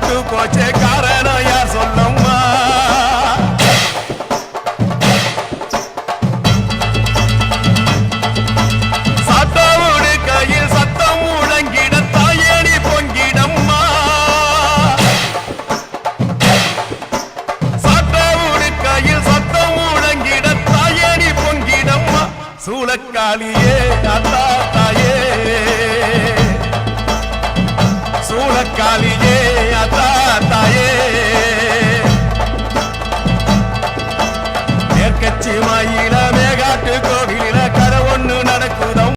கெட்டு போச்சே காரணம் யார் சொல்லம்மா சட்டோடு கையில் சத்தம் முழங்கிட தாயணி பொங்கிடம்மா சட்டோடு கையில் சத்தம் முழங்கிட தாயணி பொங்கிடம்மா சூளக்காளியே தாயே சூளக்காளியே